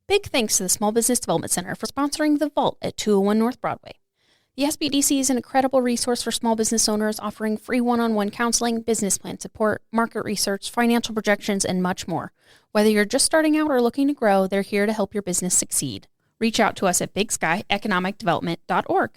Big thanks to the Small Business Development Center for sponsoring The Vault at 201 North Broadway. The SBDC is an incredible resource for small business owners, offering free one-on-one counseling, business plan support, market research, financial projections, and much more. Whether you're just starting out or looking to grow, they're here to help your business succeed. Reach out to us at bigsky.economicdevelopment.org.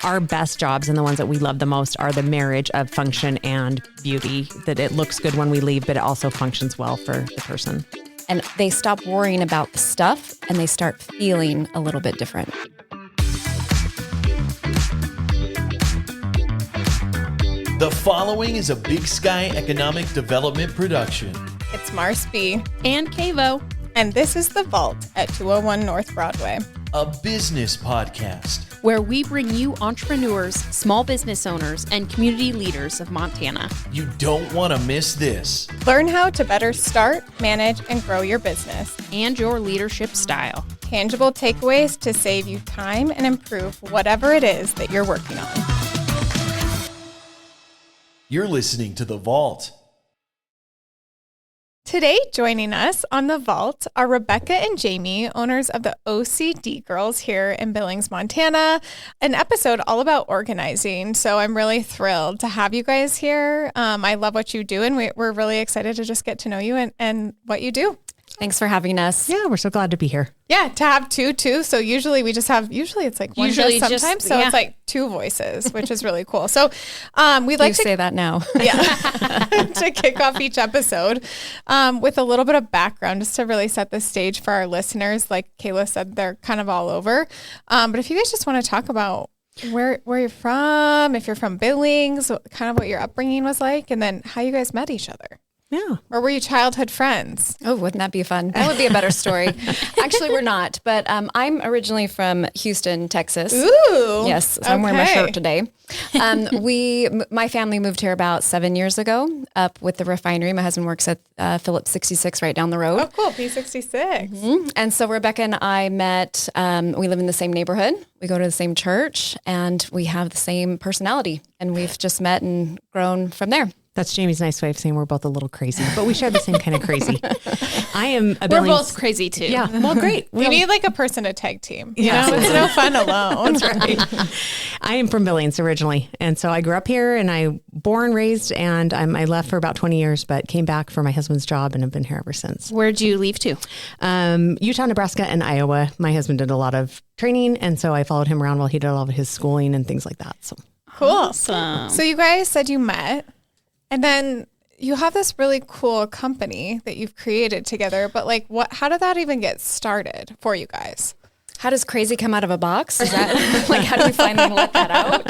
Our best jobs and the ones that we love the most are the marriage of function and beauty, that it looks good when we leave, but it also functions well for the person. And they stop worrying about the stuff and they start feeling a little bit different. The following is a Big Sky Economic Development production. It's Mars B. And Kavo. And this is The Vault at 201 North Broadway. A business podcast where we bring you entrepreneurs, small business owners, and community leaders of Montana. You don't want to miss this. Learn how to better start, manage, and grow your business. And your leadership style. Tangible takeaways to save you time and improve whatever it is that you're working on. You're listening to The Vault. Today, joining us on The Vault are Rebecca and Jamie, owners of the OCD Girls here in Billings, Montana, an episode all about organizing. So I'm really thrilled to have you guys here. I love what you do, and we're really excited to just get to know you and what you do. Thanks for having us. Yeah, we're so glad to be here. Yeah, to have two too. So usually it's like one usually guest sometimes. just, so yeah. It's like two voices, which is really cool. So we'd like You to say that now. yeah, to kick off each episode with a little bit of background, just to really set the stage for our listeners. Like Kayla said, they're kind of all over. But if you guys just want to talk about where you're from, if you're from Billings, kind of what your upbringing was like, and then how you guys met each other. Yeah. Or were you childhood friends? Oh, wouldn't that be fun? That would be a better story. Actually, we're not. But I'm originally from Houston, Texas. Ooh. Yes. So I'm wearing my okay. shirt today. My family moved here about 7 years ago up with the refinery. My husband works at Phillips 66 right down the road. Oh, cool. P66. Mm-hmm. And so Rebecca and I met, we live in the same neighborhood. We go to the same church and we have the same personality. And we've just met and grown from there. That's Jamie's nice way of saying we're both a little crazy, but we share the same kind of crazy. I am a Billings. We're both crazy too. Yeah, well, great. You need like a person to tag team. You Yeah. know, it's no fun alone. That's right. I am from Billings originally. And so I grew up here and I born, raised, and I left for about 20 years, but came back for my husband's job and have been here ever since. Where'd you leave to? Utah, Nebraska, and Iowa. My husband did a lot of training. And so I followed him around while he did all of his schooling and things like that. So Cool. Awesome. So you guys said you met and then you have this really cool company that you've created together, but like how did that even get started for you guys? How does crazy come out of a box? Is that like, how do you finally let that out?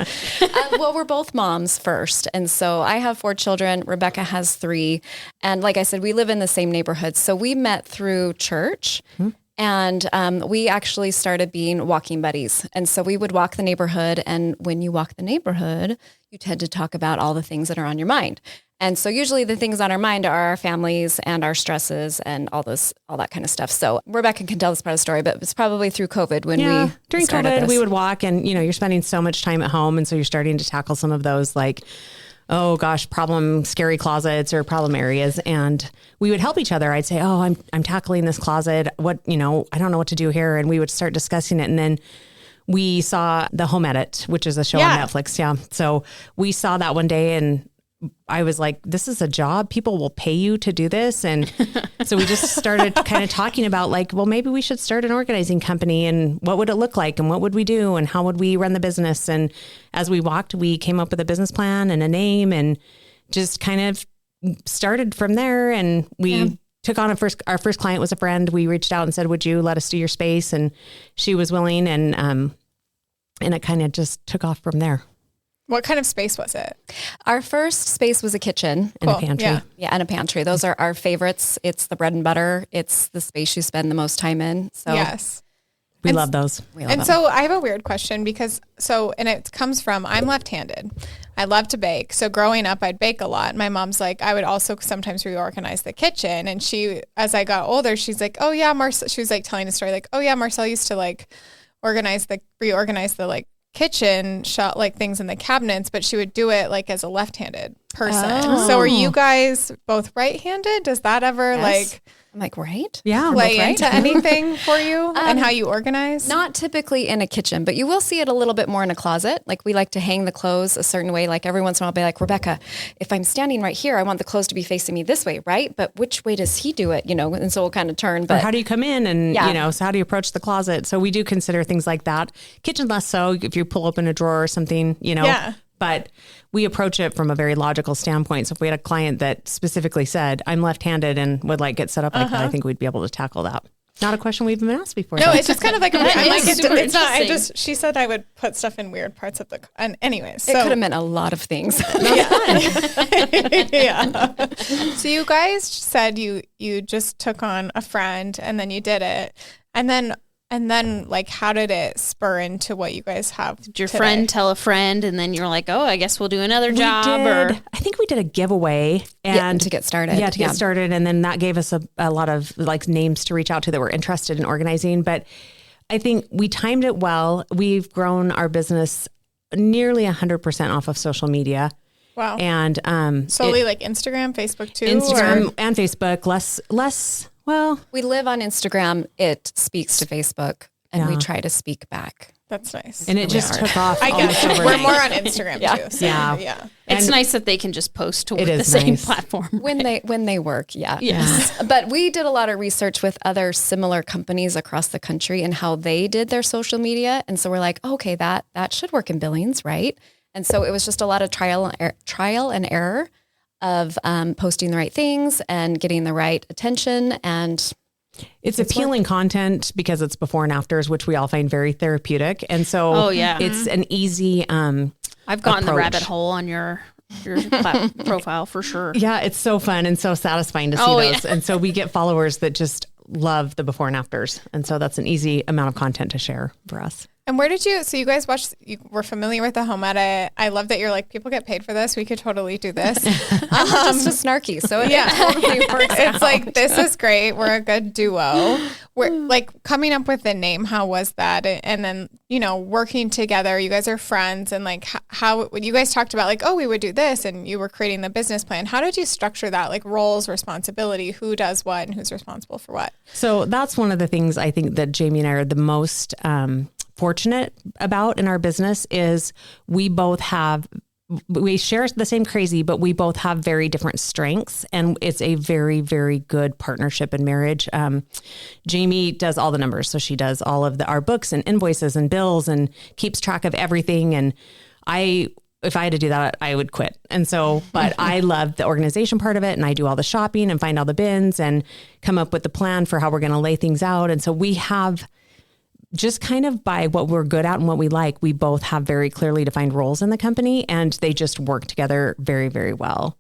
Well, we're both moms first. And so I have 4 children. Rebecca has 3. And like I said, we live in the same neighborhood. So we met through church. Mm-hmm. And we actually started being walking buddies. And so we would walk the neighborhood. And when you walk the neighborhood, you tend to talk about all the things that are on your mind. And so usually the things on our mind are our families and our stresses and all that kind of stuff. So Rebecca can tell this part of the story, but it's probably through COVID when we during started COVID, this. we would walk and, you're spending so much time at home. And so you're starting to tackle some of those like, oh gosh, problem, scary closets or problem areas. And we would help each other. I'd say, oh, I'm tackling this closet. What, I don't know what to do here. And we would start discussing it. And then we saw The Home Edit, which is a show on Netflix. Yeah. So we saw that one day and I was like, this is a job. People will pay you to do this. And so we just started kind of talking about like, well, maybe we should start an organizing company and what would it look like and what would we do and how would we run the business? And as we walked, we came up with a business plan and a name and just kind of started from there. And we took on our first client was a friend. We reached out and said, would you let us do your space? And she was willing. And it kind of just took off from there. What kind of space was it? Our first space was a kitchen. And a pantry. Yeah, and a pantry. Those are our favorites. It's the bread and butter. It's the space you spend the most time in. So yes. We love those. So I have a weird question because it comes from, I'm left-handed. I love to bake. So growing up, I'd bake a lot. My mom's like, I would also sometimes reorganize the kitchen. And she, as I got older, she's like, oh yeah, she was like telling a story like, oh yeah, Marcel used to like reorganize the like kitchen shot like things in the cabinets, but she would do it like as a left-handed person. So are you guys both right-handed? Does that ever like I'm like, right? Yeah. play into anything for you and how you organize? Not typically in a kitchen, but you will see it a little bit more in a closet. Like we like to hang the clothes a certain way. Like every once in a while I'll be like, Rebecca, if I'm standing right here, I want the clothes to be facing me this way, right? But which way does he do it? You know, and so we'll kind of turn. But how do you come in and, so how do you approach the closet? So we do consider things like that. Kitchen less so if you pull open a drawer or something, but we approach it from a very logical standpoint. So if we had a client that specifically said, I'm left-handed and would like get set up like that, I think we'd be able to tackle that. Not a question we've been asked before. No, it's just kind of like, it's not, she said I would put stuff in weird parts of and anyways. It could have meant a lot of things. Yeah. So you guys said you just took on a friend and then you did it. And then like, how did it spur into what you guys have? Did your friend tell a friend and then you're like, oh, I guess we'll do another job? I think we did a giveaway and to get started. Yeah, to get started. And then that gave us a lot of like names to reach out to that were interested in organizing. But I think we timed it well. We've grown our business nearly 100% off of social media. Wow. And solely like Instagram, Facebook too? Instagram and Facebook, less. Well, we live on Instagram. It speaks to Facebook and we try to speak back. That's nice. And it just took off. I guess we're more on Instagram too. So, yeah. It's nice that they can just post to the same platform. When they work. Yeah. Yes. But we did a lot of research with other similar companies across the country and how they did their social media. And so we're like, okay, that should work in Billings, right? And so it was just a lot of trial and error of posting the right things and getting the right attention. And it's appealing content because it's before and afters, which we all find very therapeutic. And so it's an easy I've gotten the rabbit hole on your profile for sure. Yeah, it's so fun and so satisfying to see those. Yeah. And so we get followers that just love the before and afters. And so that's an easy amount of content to share for us. And so you guys you were familiar with the home edit. I love that you're like, people get paid for this. We could totally do this. I'm just a snarky. So it totally works It's out. like, this is great. We're a good duo. We're like coming up with the name. How was that? And then, working together, you guys are friends and like how you guys talked about like, oh, we would do this and you were creating the business plan. How did you structure that? Like roles, responsibility, who does what and who's responsible for what? So that's one of the things I think that Jamie and I are the most, fortunate about in our business is we share the same crazy, but we both have very different strengths and it's a very, very good partnership and marriage. Jamie does all the numbers. So she does all of our books and invoices and bills and keeps track of everything. And if I had to do that, I would quit. And so, but I love the organization part of it and I do all the shopping and find all the bins and come up with the plan for how we're going to lay things out. And so we have just kind of by what we're good at and what we like, we both have very clearly defined roles in the company and they just work together very, very well.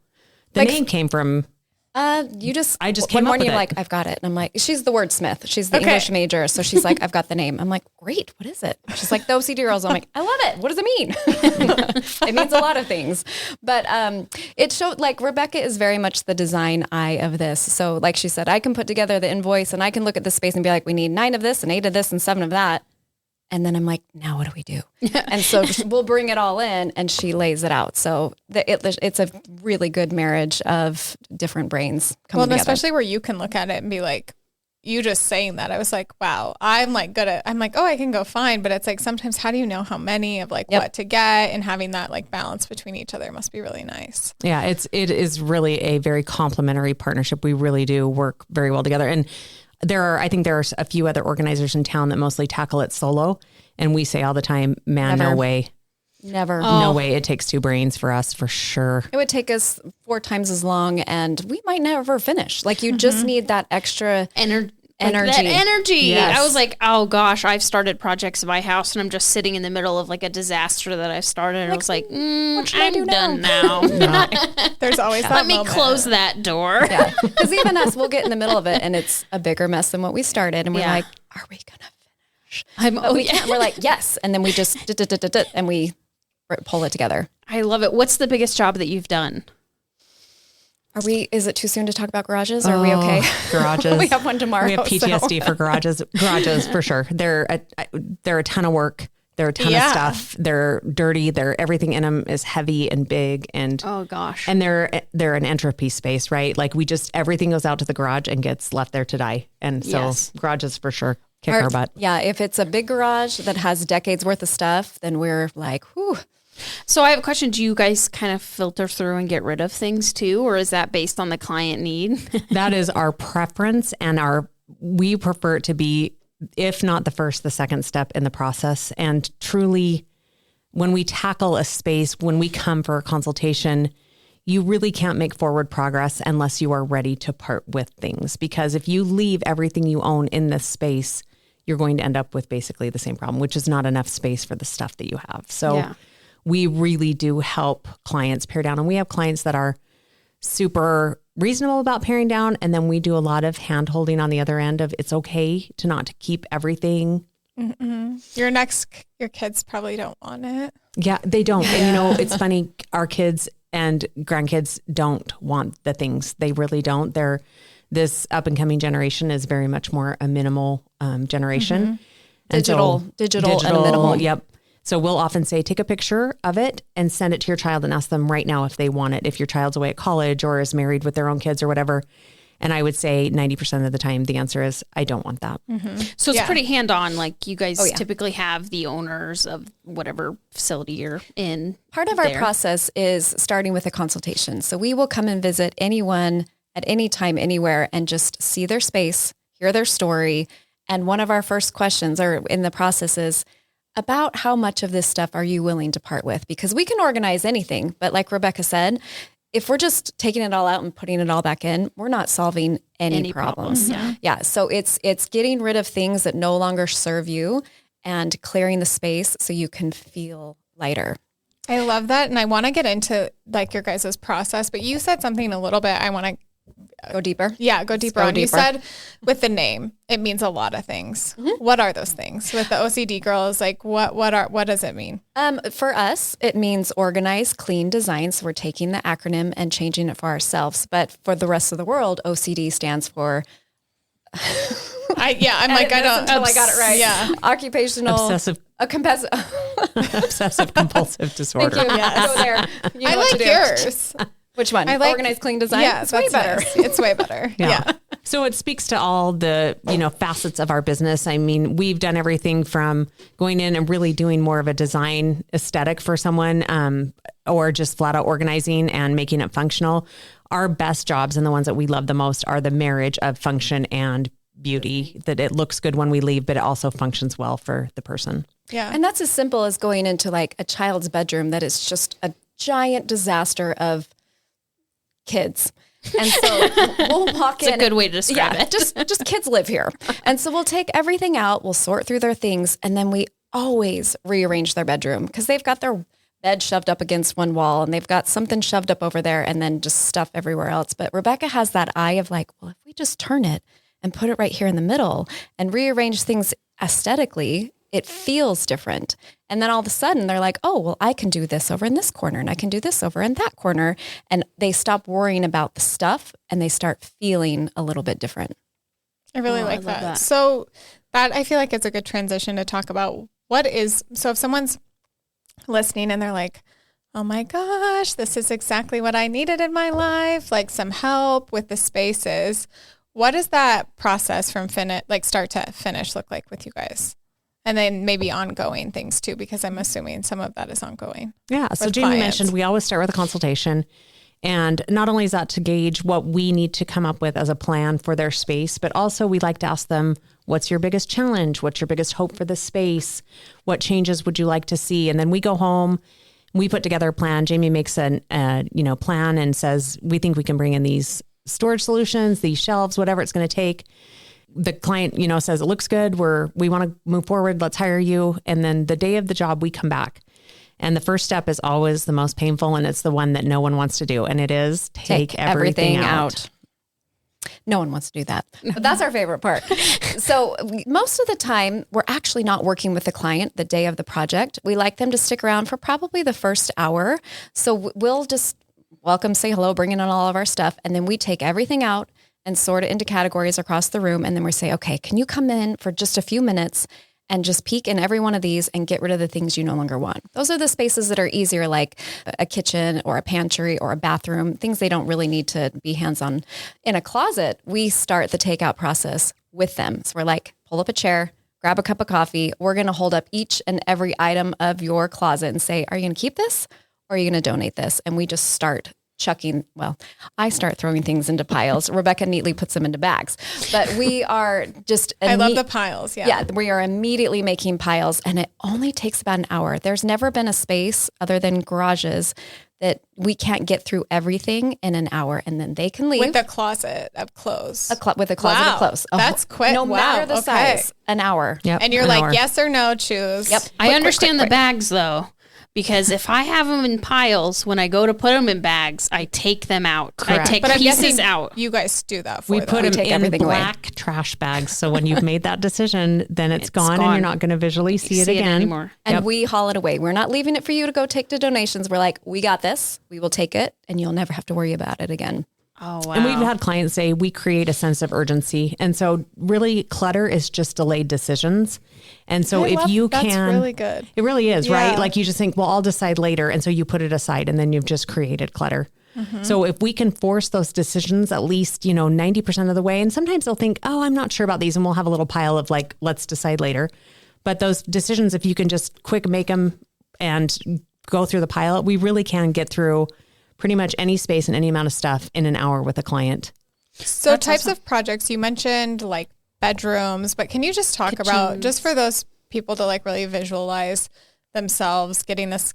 The name came from... I just came one morning, you're like, I've got it. And I'm like, she's the wordsmith. She's the English major. So she's like, I've got the name. I'm like, great. What is it? She's like, the OCD Girls. I'm like, I love it. What does it mean? It means a lot of things. But it showed like Rebecca is very much the design eye of this. So like she said, I can put together the invoice and I can look at the space and be like, we need 9 of this and 8 of this and 7 of that. And then I'm like, now what do we do? And so we'll bring it all in and she lays it out. So it's a really good marriage of different brains coming together. Especially where you can look at it and be like, you just saying that, I was like, wow, I'm like, oh, I can go find. But it's like, sometimes how do you know how many of like what to get and having that like balance between each other must be really nice. Yeah, it is really a very complementary partnership. We really do work very well together. And I think there's a few other organizers in town that mostly tackle it solo. And we say all the time, man, Never. no way. Never. No way. It takes 2 brains for us for sure. It would take us 4 times as long and we might never finish. Like you just need that extra energy. That energy. Yes. I was like, oh gosh, I've started projects in my house and I'm just sitting in the middle of like a disaster that I've started. And I was like, I'm done now. There's always that Let me moment. close that door. Yeah. Because even us, we'll get in the middle of it and it's a bigger mess than what we started. And we're like, are we going to finish? We're like, yes. And then we just, and we pull it together. I love it. What's the biggest job that you've done? Is it too soon to talk about garages? Are we okay? Garages. We have one tomorrow. We have PTSD for garages. Garages for sure. They're a ton of work They're a ton of stuff. They're dirty. Everything in them is heavy and big, and Oh gosh. and they're an entropy space, right? Like everything goes out to the garage and gets left there to die. And so Yes. garages for sure kick our butt. Yeah, if it's a big garage that has decades worth of stuff, then we're like, whew. So I have a question. Do you guys kind of filter through and get rid of things too? Or is that based on the client need? That is our preference, and we prefer it to be, if not the first, the second step in the process. And truly, when we tackle a space, when we come for a consultation, you really can't make forward progress unless you are ready to part with things. Because if you leave everything you own in this space, you're going to end up with basically the same problem, which is not enough space for the stuff that you have. So we really do help clients pare down. And we have clients that are super reasonable about paring down. And then we do a lot of hand holding on the other end of, it's okay to not to keep everything. Your kids probably don't want it. Yeah, they don't. And it's funny. Our kids and grandkids don't want the things. They really don't. This up and coming generation is very much more a minimal generation. And Digital and minimal. Yep. So we'll often say, take a picture of it and send it to your child and ask them right now if they want it, if your child's away at college or is married with their own kids or whatever. And I would say 90% of the time, the answer is, I don't want that. So it's pretty hands-on. Like you guys Oh, yeah. typically have the owners of whatever facility you're in. Part of our process is starting with a consultation. So we will come and visit anyone at any time, anywhere, and just see their space, hear their story. And one of our first questions in the process is, about how much of this stuff are you willing to part with? Because we can organize anything, but like Rebecca said, if we're just taking it all out and putting it all back in, we're not solving any problems. Yeah. So it's getting rid of things that no longer serve you and clearing the space so you can feel lighter. I love that. And I want to get into like your guys' process, but you said something a little bit I want to Go deeper. Yeah, go deeper on. You said with the name, it means a lot of things. What are those things? With the OCD Girls, like what does it mean? For us, it means organize, clean, design. So we're taking the acronym and changing it for ourselves. But for the rest of the world, OCD stands for I don't I got it right. Yeah. Occupational Obsessive compulsive disorder. Thank you. Go there. You know I what like to do. yours. Which one? I like Organize, clean, design. Yeah, it's way better. Nice. It's way better. Yeah. So it speaks to all the, facets of our business. I mean, we've done everything from going in and really doing more of a design aesthetic for someone, or just flat out organizing and making it functional. Our best jobs and the ones that we love the most are the marriage of function and beauty, that it looks good when we leave, but it also functions well for the person. Yeah. And that's as simple as going into like a child's bedroom that is just a giant disaster of kids. And so we'll walk in. It's a good way to describe it. just kids live here. And so we'll take everything out, we'll sort through their things, and then we always rearrange their bedroom because they've got their bed shoved up against one wall and they've got something shoved up over there and then just stuff everywhere else. But Rebecca has that eye of like, well, if we just turn it and put it right here in the middle and rearrange things aesthetically, it feels different. And then all of a sudden they're like, oh, well, I can do this over in this corner and I can do this over in that corner. And they stop worrying about the stuff and they start feeling a little bit different. I really like that. So that I feel like it's a good transition to talk about so if someone's listening and they're like, oh my gosh, this is exactly what I needed in my life, like some help with the spaces. What does that process from start to finish look like with you guys? And then maybe ongoing things too, because I'm assuming some of that is ongoing. Yeah. So Jamie mentioned we always start with a consultation. And not only is that to gauge what we need to come up with as a plan for their space, but also we like to ask them, what's your biggest challenge? What's your biggest hope for the space? What changes would you like to see? And then we go home, we put together a plan. Jamie makes a plan and says, we think we can bring in these storage solutions, these shelves, whatever it's going to take. The client, says it looks good. We want to move forward. Let's hire you. And then the day of the job, we come back. And the first step is always the most painful. And it's the one that no one wants to do. And it is take everything out. No one wants to do that, but that's our favorite part. So most of the time we're actually not working with the client the day of the project. We like them to stick around for probably the first hour. So we'll just welcome, say hello, bring in all of our stuff. And then we take everything out and sort it into categories across the room. And then we say, okay, can you come in for just a few minutes and just peek in every one of these and get rid of the things you no longer want. Those are the spaces that are easier, like a kitchen or a pantry or a bathroom, things they don't really need to be hands-on. In a closet, we start the takeout process with them. So we're like, pull up a chair, grab a cup of coffee. We're going to hold up each and every item of your closet and say, are you going to keep this or are you going to donate this? And we just start chucking. Well, I start throwing things into piles. Rebecca neatly puts them into bags, but we are just, I love the piles. Yeah. We are immediately making piles, and it only takes about an hour. There's never been a space other than garages that we can't get through everything in an hour, and then they can leave. With a closet of clothes. With a closet of clothes. That's quick. No matter the size, an hour. Yep. And you're like, yes or no, choose. Yep. I understand the bags though, because if I have them in piles, when I go to put them in bags, I take them out. Correct. I take But I'm pieces guessing out. you guys do that for We them. put them take in everything away. black trash bags. So when you've made that decision, then it's gone and gone. you're not going to visually see it again. anymore. And we haul it away. We're not leaving it for you to go take to donations. We're like, we got this. We will take it, and you'll never have to worry about it again. Oh, wow. And we've had clients say we create a sense of urgency. And so really clutter is just delayed decisions. And so if you that's can, really good. it really is, Yeah. right? Like you just think, well, I'll decide later. And so you put it aside and then you've just created clutter. So if we can force those decisions at least, 90% of the way, and sometimes they'll think, oh, I'm not sure about these. And we'll have a little pile of like, let's decide later. But those decisions, if you can just quick make them and go through the pile, we really can get through pretty much any space and any amount of stuff in an hour with a client. So types of projects, you mentioned like bedrooms, but can you just talk about, just for those people to like really visualize themselves getting this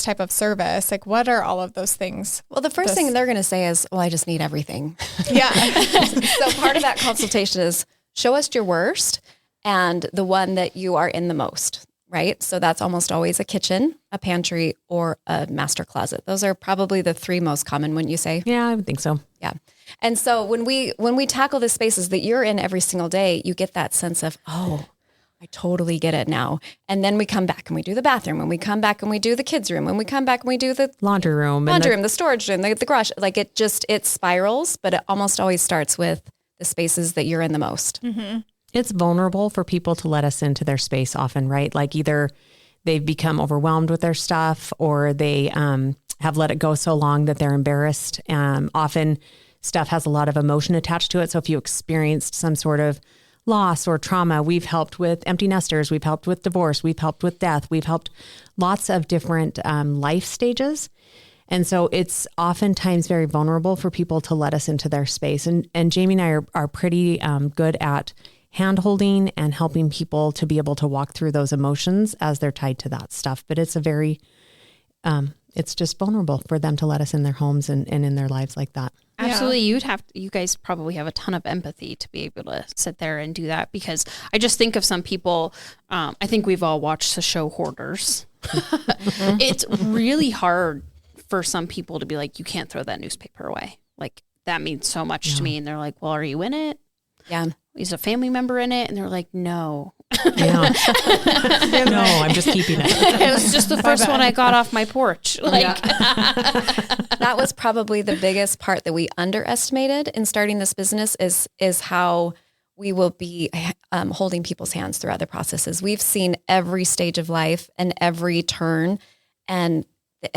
type of service, like what are all of those things? Well, the first thing they're going to say is, well, I just need everything. Yeah. So part of that consultation is show us your worst and the one that you are in the most, right? So that's almost always a kitchen, a pantry, or a master closet. Those are probably the three most common, wouldn't you say? Yeah, I would think so. Yeah. And so when we tackle the spaces that you're in every single day, you get that sense of, oh, I totally get it now. And then we come back and we do the bathroom, and we come back and we do the kids' room, and we come back and we do the Laundry room. the storage room, the garage. Like it spirals, but it almost always starts with the spaces that you're in the most. Mm-hmm. It's vulnerable for people to let us into their space often, right? Like either they've become overwhelmed with their stuff, or they have let it go so long that they're embarrassed. Often stuff has a lot of emotion attached to it. So if you experienced some sort of loss or trauma, we've helped with empty nesters, we've helped with divorce, we've helped with death, we've helped lots of different life stages. And so it's oftentimes very vulnerable for people to let us into their space. And Jamie and I are pretty good at hand-holding and helping people to be able to walk through those emotions as they're tied to that stuff. But it's a very, it's just vulnerable for them to let us in their homes and in their lives like that. Absolutely. You guys probably have a ton of empathy to be able to sit there and do that, because I just think of some people, I think we've all watched the show Hoarders. It's really hard for some people to be like, you can't throw that newspaper away. Like that means so much to me. And they're like, well, are you in it? Yeah. Is a family member in it? And they're like, no. Yeah. No, I'm just keeping it. It was just the first one I got off my porch. Like, That was probably the biggest part that we underestimated in starting this business is how we will be holding people's hands throughout the processes. We've seen every stage of life and every turn, and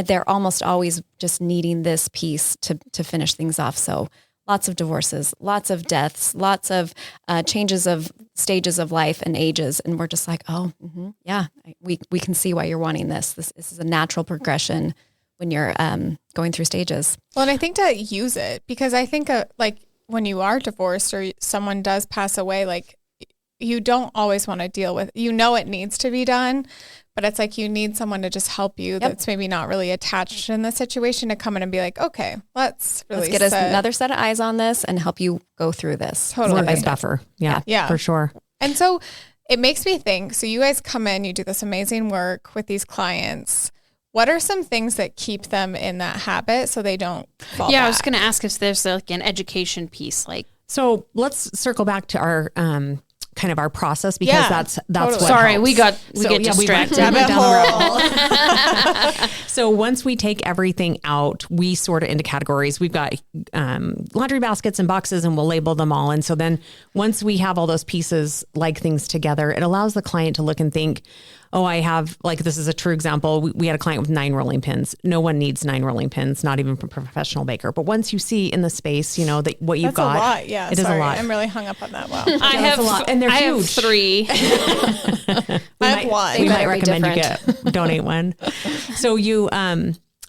they're almost always just needing this piece to finish things off. So lots of divorces, lots of deaths, lots of changes of stages of life and ages. And we're just like, oh, yeah, we can see why you're wanting this. This is a natural progression when you're going through stages. Well, and I think to use it, because I think like when you are divorced or someone does pass away, like you don't always want to deal with, it needs to be done, but it's like you need someone to just help you that's maybe not really attached in the situation to come in and be like, okay, let's get us another set of eyes on this and help you go through this. Totally. Step by stepper. Yeah, for sure. And so it makes me think, so you guys come in, you do this amazing work with these clients. What are some things that keep them in that habit so they don't fall back? I was going to ask if there's like an education piece. Like, So let's circle back to our kind of our process because that's totally. what Sorry, helps. we get We distracted. went Rabbit down hole. the road. So once we take everything out, we sort it into categories. We've got laundry baskets and boxes, and we'll label them all. And so then once we have all those pieces, like things together, it allows the client to look and think, oh, I have, like, this is a true example. We had a client with 9 rolling pins. No one needs 9 rolling pins, not even a professional baker. But once you see in the space, you know, that what you've That's got, a lot. Yeah. it is a lot. I'm really hung up on that. Wow. I have a lot, and they're I have huge. 3. I have one. We might Very recommend you donate one. So you,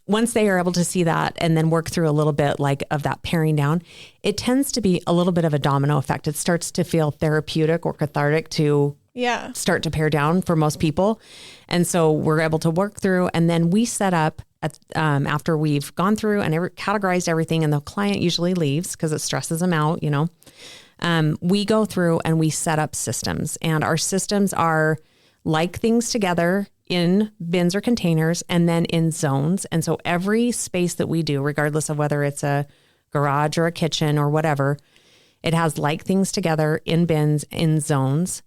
once they are able to see that and then work through a little bit like of that paring down, it tends to be a little bit of a domino effect. It starts to feel therapeutic or cathartic to start to pare down for most people. And so we're able to work through, and then we set up at, after we've gone through and categorized everything, and the client usually leaves because it stresses them out, you know. We go through and we set up systems, and our systems are like things together in bins or containers and then in zones. And so every space that we do, regardless of whether it's a garage or a kitchen or whatever, it has like things together in bins, in zones.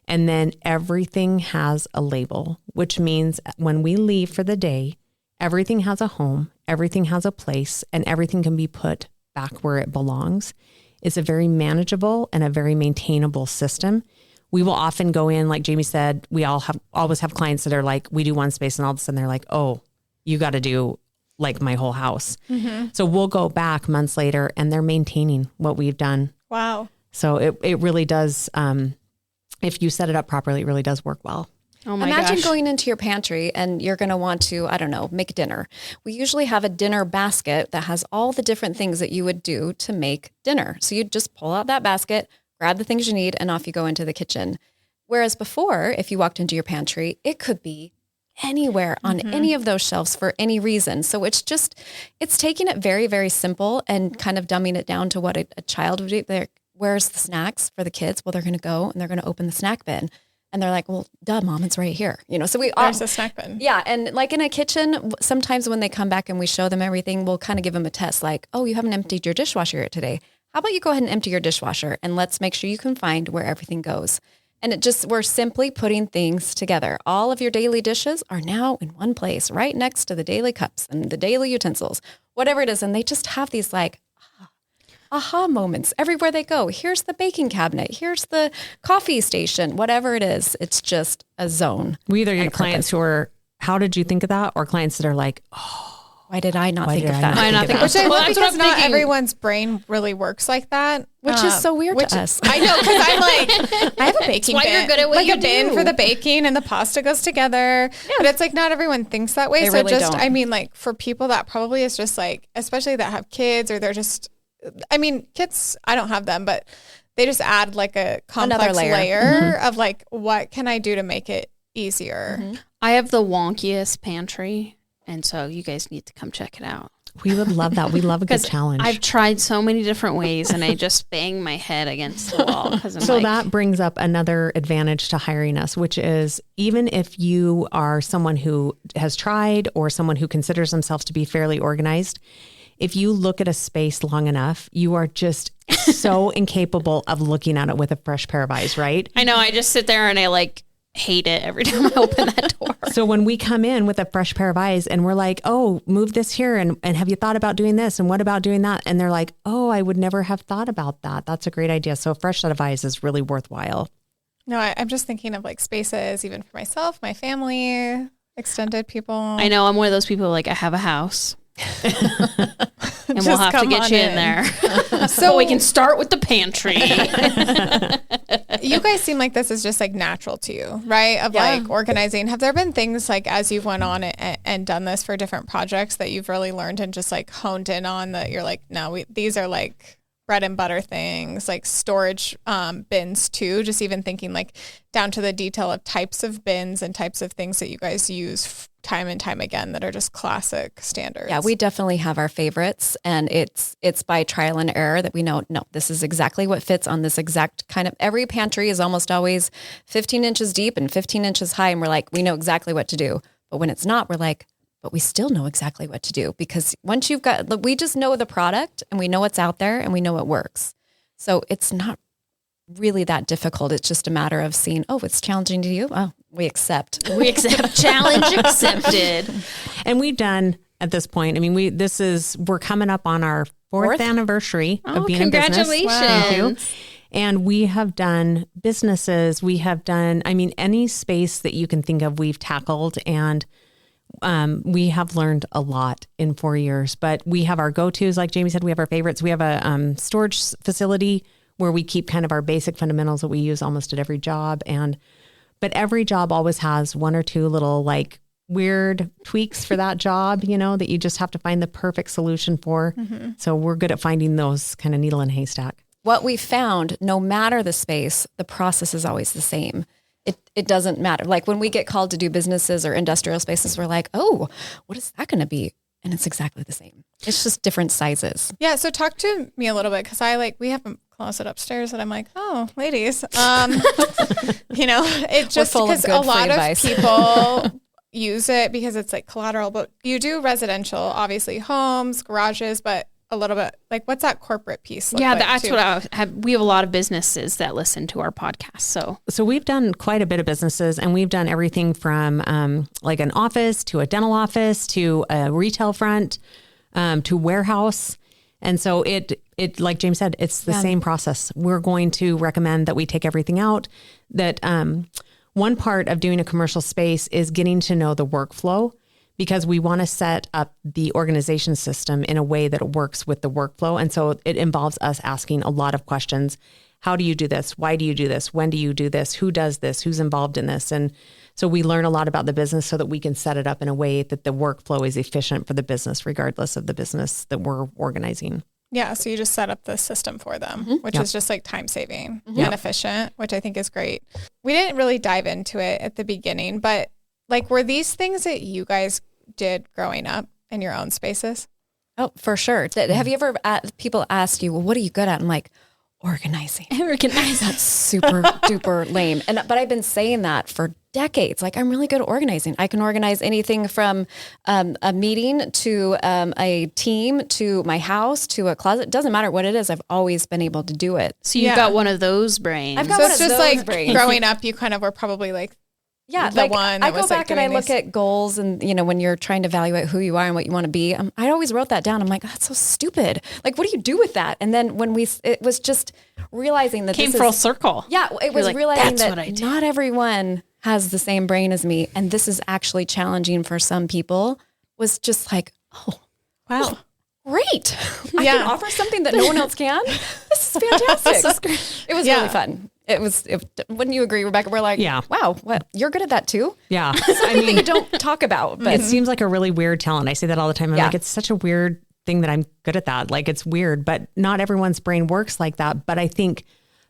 And then everything has a label, which means when we leave for the day, everything has a home, everything has a place, and everything can be put back where it belongs. It's a very manageable and a very maintainable system. We will often go in, like Jamie said, we always have clients that are like, we do one space and all of a sudden they're like, oh, you got to do like my whole house. Mm-hmm. So we'll go back months later and they're maintaining what we've done. Wow. So it really does, if you set it up properly, it really does work well. Oh my Imagine gosh. going into your pantry and you're going to want to, I don't know, make dinner. We usually have a dinner basket that has all the different things that you would do to make dinner. So you just pull out that basket, grab the things you need, and off you go into the kitchen. Whereas before, if you walked into your pantry, it could be anywhere on any of those shelves for any reason. So it's taking it very, very simple and kind of dumbing it down to what a child would do. Where's the snacks for the kids? Well, they're going to go and they're going to open the snack bin. And they're like, well, duh, Mom, it's right here. You know, so There's a snack bin. Yeah. And like in a kitchen, sometimes when they come back and we show them everything, we'll kind of give them a test like, oh, you haven't emptied your dishwasher yet today. How about you go ahead and empty your dishwasher and let's make sure you can find where everything goes. And we're simply putting things together. All of your daily dishes are now in one place, right next to the daily cups and the daily utensils, whatever it is. And they just have these like, aha moments everywhere they go. Here's the baking cabinet. Here's the coffee station, whatever it is. It's just a zone. We either get clients who are, how did you think of that? Or clients that are like, oh, why did I not think did of I that? not Why not think Which I Well, love that's what because I'm not thinking. everyone's brain really works like that. Which is so weird to us. I know, because I'm like, I have a baking why bin. you're good at what like you a bin do. for the baking and the pasta goes together. But it's like not everyone thinks that way. They So really just, don't. I mean, like for people that probably is just like, especially that have kids or they're just, I mean, kids, I don't have them, but they just add like a complex Another layer. layer of like, what can I do to make it easier? I have the wonkiest pantry, and so you guys need to come check it out. we would love that. We love a good 'Cause challenge. I've tried so many different ways, and I just bang my head against the wall because I'm So like, that brings up another advantage to hiring us, which is even if you are someone who has tried or someone who considers themselves to be fairly organized, if you look at a space long enough, you are just so incapable of looking at it with a fresh pair of eyes, right? I know. I just sit there and I like hate it every time I open that door. So when we come in with a fresh pair of eyes and we're like, oh, move this here. And have you thought about doing this? And what about doing that? And they're like, oh, I would never have thought about that. That's a great idea. So a fresh set of eyes is really worthwhile. No, I'm just thinking of like spaces, even for myself, my family, extended people. I know. I'm one of those people like I have a house. And we'll Just have to come get on you in in. there. So we can start with the pantry. You guys seem like this is just like natural to you, right? Of like organizing. Have there been things like as you've went on and done this for different projects that you've really learned and just like honed in on that you're like, no, these are like bread and butter things, like storage bins too, just even thinking like down to the detail of types of bins and types of things that you guys use time and time again that are just classic standards. Yeah, we definitely have our favorites, and it's by trial and error that we know, no, this is exactly what fits on this exact kind of, every pantry is almost always 15 inches deep and 15 inches high. And we're like, we know exactly what to do. But when it's not, we're like, but we still know exactly what to do, because once you've got, we just know the product and we know what's out there and we know it works. So it's not really that difficult. It's just a matter of seeing, oh, it's challenging to you. Oh, we accept. Challenge accepted. And we've done at this point, I mean, we're coming up on our fourth anniversary of being in business. Congratulations. Thank you. And we have done businesses. We have done, I mean, any space that you can think of, we've tackled. And we have learned a lot in 4 years. But we have our go-tos, like Jamie said, we have our favorites. We have a storage facility where we keep kind of our basic fundamentals that we use almost at every job. But every job always has one or two little like weird tweaks for that job, that you just have to find the perfect solution for. Mm-hmm. So we're good at finding those kind of needle in a haystack. What we found, no matter the space, the process is always the same. It doesn't matter. Like when we get called to do businesses or industrial spaces, we're like, oh, what is that going to be? And it's exactly the same. It's just different sizes. Yeah. So talk to me a little bit. Cause we have a closet upstairs and I'm like, oh, ladies, it just because a lot of people use it because it's like collateral, but you do residential, obviously homes, garages, but a little bit like what's that corporate piece look like that's too? what we have a lot of businesses that listen to our podcast. So we've done quite a bit of businesses, and we've done everything from like an office to a dental office to a retail front to warehouse. And so it like James said, it's the same process. We're going to recommend that we take everything out. That one part of doing a commercial space is getting to know the workflow, because we want to set up the organization system in a way that it works with the workflow. And so it involves us asking a lot of questions. How do you do this? Why do you do this? When do you do this? Who does this? Who's involved in this? And so we learn a lot about the business so that we can set it up in a way that the workflow is efficient for the business, regardless of the business that we're organizing. Yeah. So you just set up the system for them, which is just like time saving and efficient, which I think is great. We didn't really dive into it at the beginning, but like, were these things that you guys did growing up in your own spaces? Oh, for sure. Have you ever, people ask you, well, what are you good at? I'm like, organizing. That's super duper lame. But I've been saying that for decades. Like, I'm really good at organizing. I can organize anything from a meeting to a team to my house to a closet. It doesn't matter what it is. I've always been able to do it. So you've got one of those brains. I've got so one it's of just those like brains. Growing up, you kind of were probably like, yeah, the like one I that go was back like and I look at goals, and when you're trying to evaluate who you are and what you want to be, I always wrote that down. I'm like, that's so stupid. Like, what do you do with that? And then it was just realizing that came full circle. Yeah, it was like, realizing that's that what I did. Not everyone has the same brain as me, and this is actually challenging for some people. Was just like, oh, wow. Great. I can offer something that no one else can. This is fantastic. It was really fun. Wouldn't you agree, Rebecca? We're like, wow, what? You're good at that too? Yeah. I mean, you don't talk about, but it seems like a really weird talent. I say that all the time. I'm like, it's such a weird thing that I'm good at that. Like, it's weird, but not everyone's brain works like that. But I think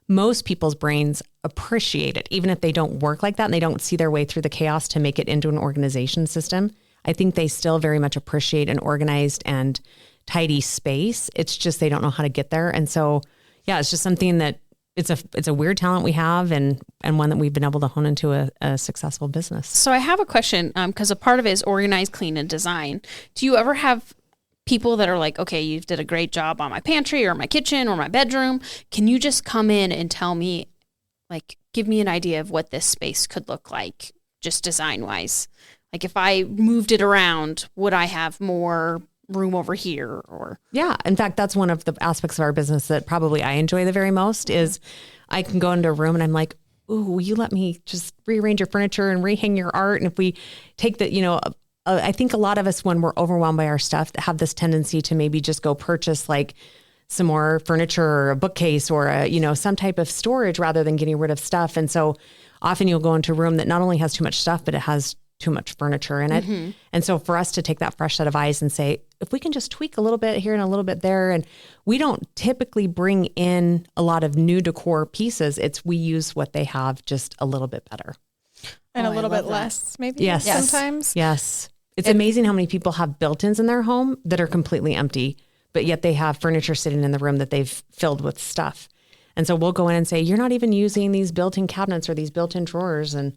most people's brains appreciate it, even if they don't work like that and they don't see their way through the chaos to make it into an organization system. I think they still very much appreciate an organized and tidy space. It's just they don't know how to get there. And so, it's just something that it's a weird talent we have, and one that we've been able to hone into a successful business. So I have a question, because a part of it is organize, clean, and design. Do you ever have people that are like, okay, you did a great job on my pantry or my kitchen or my bedroom. Can you just come in and tell me, like, give me an idea of what this space could look like, just design wise? Like, if I moved it around, would I have more room over here? Or in fact, that's one of the aspects of our business that probably I enjoy the very most is I can go into a room and I'm like, ooh, will you let me just rearrange your furniture and rehang your art? And if we take the, I think a lot of us, when we're overwhelmed by our stuff, have this tendency to maybe just go purchase like some more furniture or a bookcase or some type of storage rather than getting rid of stuff. And so often you'll go into a room that not only has too much stuff, but it has too much furniture in it. Mm-hmm. And so for us to take that fresh set of eyes and say, if we can just tweak a little bit here and a little bit there, and we don't typically bring in a lot of new decor pieces. We use what they have just a little bit better. And a little bit less, maybe. Yes. Sometimes. Yes. It's amazing how many people have built-ins in their home that are completely empty, but yet they have furniture sitting in the room that they've filled with stuff. And so we'll go in and say, you're not even using these built-in cabinets or these built-in drawers. And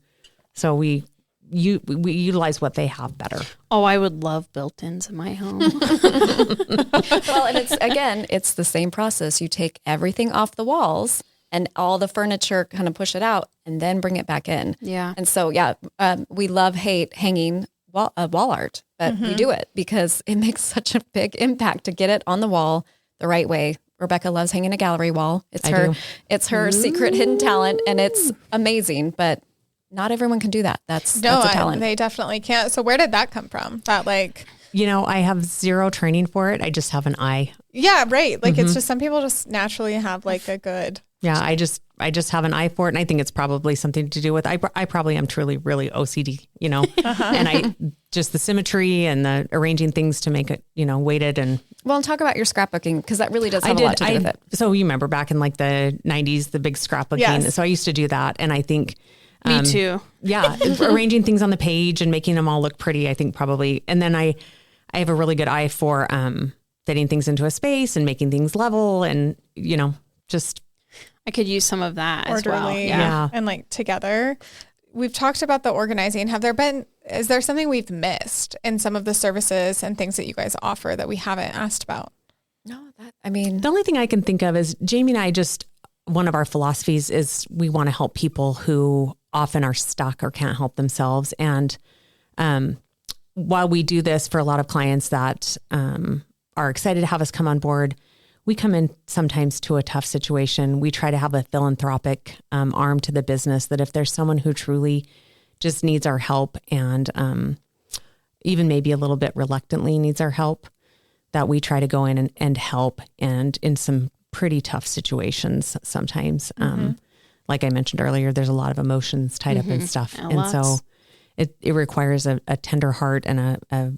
so we utilize what they have better. Oh, I would love built-ins in my home. Well, and it's the same process. You take everything off the walls and all the furniture, kind of push it out and then bring it back in. Yeah. And so, we hate hanging wall art, but we do it because it makes such a big impact to get it on the wall the right way. Rebecca loves hanging a gallery wall. It's her secret hidden talent, and it's amazing, but not everyone can do that. That's a talent. They definitely can't. So where did that come from? That I have zero training for it. I just have an eye. Yeah, right. Like it's just, some people just naturally have like a good. Yeah, I just have an eye for it. And I think it's probably something to do with, I probably am truly really OCD, and I just the symmetry and the arranging things to make it, weighted and. Well, and talk about your scrapbooking, because that really does have a lot to do with it. So you remember back in like the 90s, the big scrapbooking. Yes. So I used to do that. And I think. Me too. Yeah. Arranging things on the page and making them all look pretty, I think probably. And then I have a really good eye for fitting things into a space and making things level and, just. I could use some of that as well. Orderly, Yeah. and like together. We've talked about the organizing. Is there something we've missed in some of the services and things that you guys offer that we haven't asked about? No, the only thing I can think of is Jamie and I one of our philosophies is we want to help people who often are stuck or can't help themselves. And while we do this for a lot of clients that are excited to have us come on board, we come in sometimes to a tough situation. We try to have a philanthropic arm to the business, that if there's someone who truly just needs our help and even maybe a little bit reluctantly needs our help, that we try to go in and help, and in some pretty tough situations sometimes. Like I mentioned earlier, there's a lot of emotions tied up in stuff. And so it requires a tender heart and a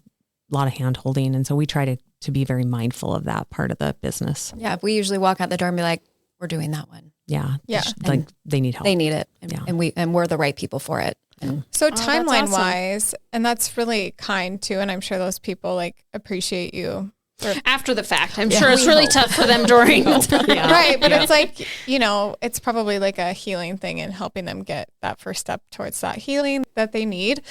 lot of hand holding. And so we try to be very mindful of that part of the business. Yeah. We usually walk out the door and be like, we're doing that one. Yeah. Yeah. Like they need help. They need it. And we're the right people for it. And So timeline wise, and that's really kind too. And I'm sure those people like appreciate you. After the fact, I'm sure it's really tough for them during the time. Right. But it's like, it's probably like a healing thing and helping them get that first step towards that healing that they need.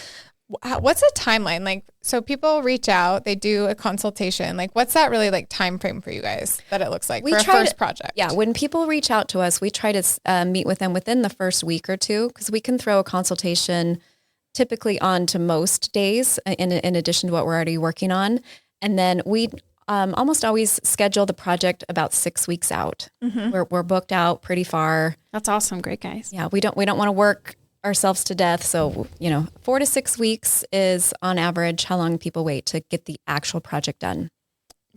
What's a timeline? Like, so people reach out, they do a consultation. Like, what's that really like time frame for you guys that it looks like for a first project? Yeah. When people reach out to us, we try to meet with them within the first week or two, because we can throw a consultation typically on to most days in addition to what we're already working on. And then we almost always schedule the project about 6 weeks out. We're booked out pretty far. That's awesome. Great guys. Yeah. We don't want to work ourselves to death. So, 4 to 6 weeks is on average how long people wait to get the actual project done.